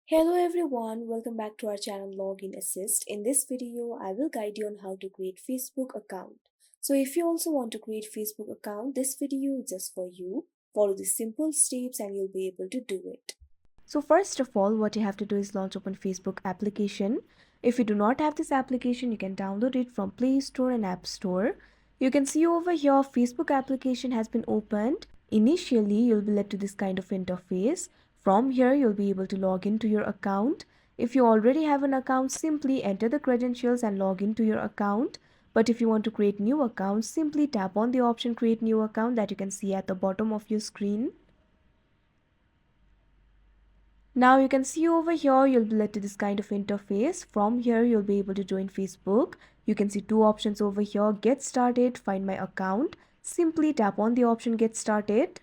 Hello everyone, welcome back to our channel Login Assist. In this video, I will guide you on how to create Facebook account. So if you also want to create Facebook account, this video is just for you. Follow the simple steps and you'll be able to do it. So first of all, what you have to do is launch open Facebook application. If you do not have this application, you can download it from Play Store and App Store. You can see over here, Facebook application has been opened. Initially, you'll be led to this kind of interface. From here, you'll be able to log into your account. If you already have an account, simply enter the credentials and log into your account. But if you want to create new account, simply tap on the option create new account that you can see at the bottom of your screen. Now you can see over here, you'll be led to this kind of interface. From here, you'll be able to join Facebook. You can see two options over here, get started, find my account. Simply tap on the option get started.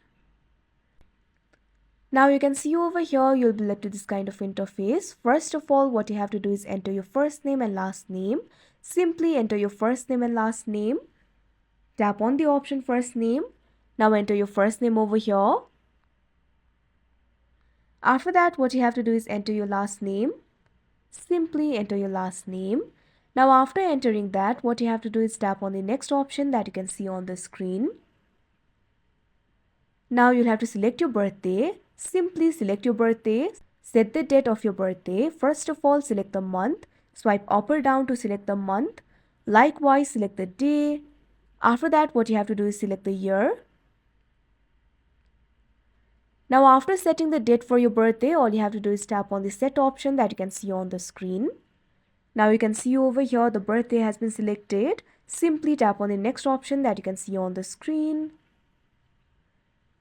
Now you can see over here, you'll be led to this kind of interface. First of all, what you have to do is enter your first name and last name. Simply enter your first name and last name. Tap on the option first name. Now enter your first name over here. After that, what you have to do is enter your last name. Simply enter your last name. Now after entering that, what you have to do is tap on the next option that you can see on the screen. Now you'll have to select your birthday. Simply select your birthday. Set the date of your birthday. First of all, select the month. Swipe up or down to select the month. Likewise, select the day. After that, what you have to do is select the year. Now after setting the date for your birthday, all you have to do is tap on the set option that you can see on the screen. Now you can see over here the birthday has been selected. Simply tap on the next option that you can see on the screen.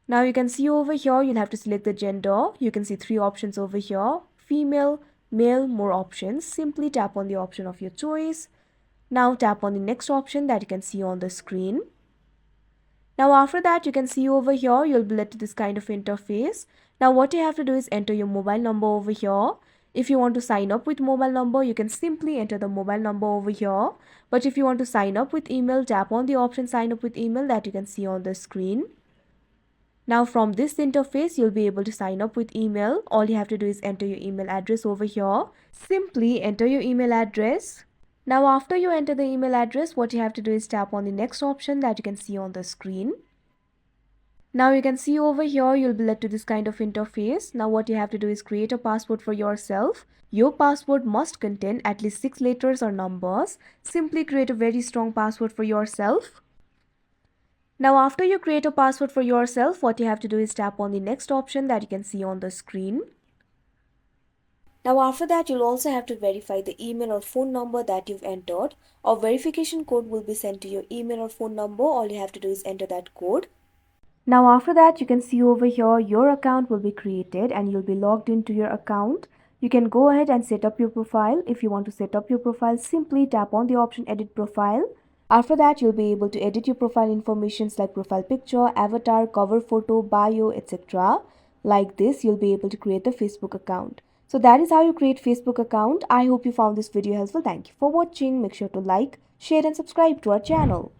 Now you can see over here, you'll have to select the gender. You can see three options over here, female, male, more options. Simply tap on the option of your choice. Now tap on the next option that you can see on the screen. Now after that, you can see over here, you'll be led to this kind of interface. Now what you have to do is enter your mobile number over here. If you want to sign up with mobile number, you can simply enter the mobile number over here. But if you want to sign up with email, tap on the option sign up with email that you can see on the screen. Now from this interface, you'll be able to sign up with email. All you have to do is enter your email address over here. Simply enter your email address. Now after you enter the email address, what you have to do is tap on the next option that you can see on the screen. Now you can see over here, you'll be led to this kind of interface. Now what you have to do is create a password for yourself. Your password must contain at least 6 letters or numbers. Simply create a very strong password for yourself. Now after you create a password for yourself, what you have to do is tap on the next option that you can see on the screen. Now after that, you'll also have to verify the email or phone number that you've entered. A verification code will be sent to your email or phone number. All you have to do is enter that code. Now after that, you can see over here, your account will be created and you'll be logged into your account. You can go ahead and set up your profile. If you want to set up your profile, simply tap on the option edit profile. After that, you'll be able to edit your profile informations like profile picture, avatar, cover photo, bio, etc. Like this, you'll be able to create the Facebook account. So that is how you create Facebook account. I hope you found this video helpful. Thank you for watching. Make sure to like, share and subscribe to our channel.